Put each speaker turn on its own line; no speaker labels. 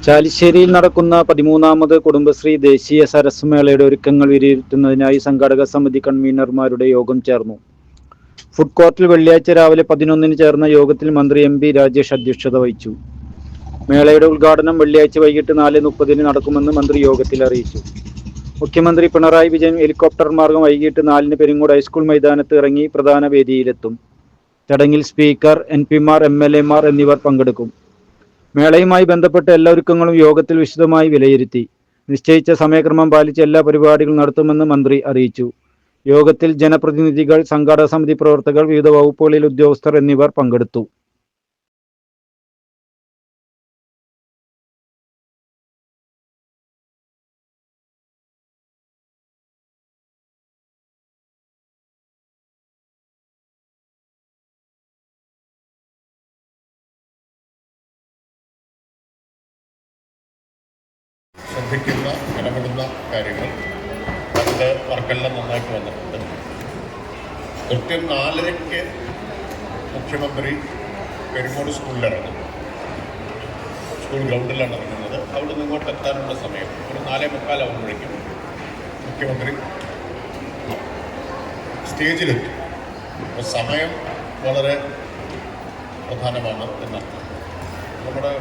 ചാലിശ്ശേരിയിൽ നടക്കുന്ന 13ാമത് കുടുംബശ്രീ ദേശീയ സരസ് മേളയുടെ ഒരുക്കങ്ങൾ വിലയിരുത്തുന്നതിനായി സംഘാടക സമിതി കൺവീനർമാരുടെ യോഗം ചേർന്നു. ഫുഡ് കോർട്ടിൽ വെള്ളിയാഴ്ച രാവിലെ 11-ന് ചേർന്ന യോഗത്തിൽ മന്ത്രി MP രാജേഷ് അധ്യക്ഷത വഹിച്ചു. മേളയുടെ ഉദ്ഘാടനം വെള്ളിയാഴ്ച വൈകിട്ട് 4:30-ന് നടക്കുമെന്ന് മന്ത്രി യോഗത്തിൽ അറിയിച്ചു. മുഖ്യമന്ത്രി പിണറായി വിജയൻ ഹെലികോപ്റ്റർ മാർഗം വൈകിട്ട് 4-ന് പെരിങ്ങോട് ഹൈസ്കൂൾ മൈതാനത്ത് ഇറങ്ങി പ്രധാന വേദിയിലെത്തും. ചടങ്ങിൽ സ്പീക്കർ, MP-മാർ, MLA-മാർ എന്നിവർ പങ്കെടുക്കും. മേളയുമായി ബന്ധപ്പെട്ട എല്ലാ ഒരുക്കങ്ങളും യോഗത്തിൽ വിശദമായി വിലയിരുത്തി. നിശ്ചയിച്ച സമയക്രമം പാലിച്ച് എല്ലാ പരിപാടികളും നടത്തുമെന്ന് മന്ത്രി അറിയിച്ചു. യോഗത്തിൽ ജനപ്രതിനിധികൾ, സംഘാടക സമിതി പ്രവർത്തകർ, വിവിധ വകുപ്പുകളിലെ ഉദ്യോഗസ്ഥർ എന്നിവർ പങ്കെടുത്തു.
ശ്രദ്ധിക്കുന്ന ഇടപെടുന്ന കാര്യങ്ങൾ അതിൻ്റെ വർക്കെല്ലാം നന്നായിട്ട് വന്നിട്ടുണ്ട്. കൃത്യം 4:30-ക്ക് മുഖ്യമന്ത്രി പെരിങ്ങോട് സ്കൂളിലിറങ്ങും. സ്കൂൾ ഗ്രൗണ്ടിലാണ് ഇറങ്ങുന്നത്. അവിടെ നിന്ന് ഇങ്ങോട്ട് എത്താനുള്ള സമയം ഒരു 4:45 ആകുമ്പോഴേക്കും മുഖ്യമന്ത്രി സ്റ്റേജിലെത്തും. അപ്പോൾ സമയം വളരെ പ്രധാനമാണ് എന്നർത്ഥം. നമ്മുടെ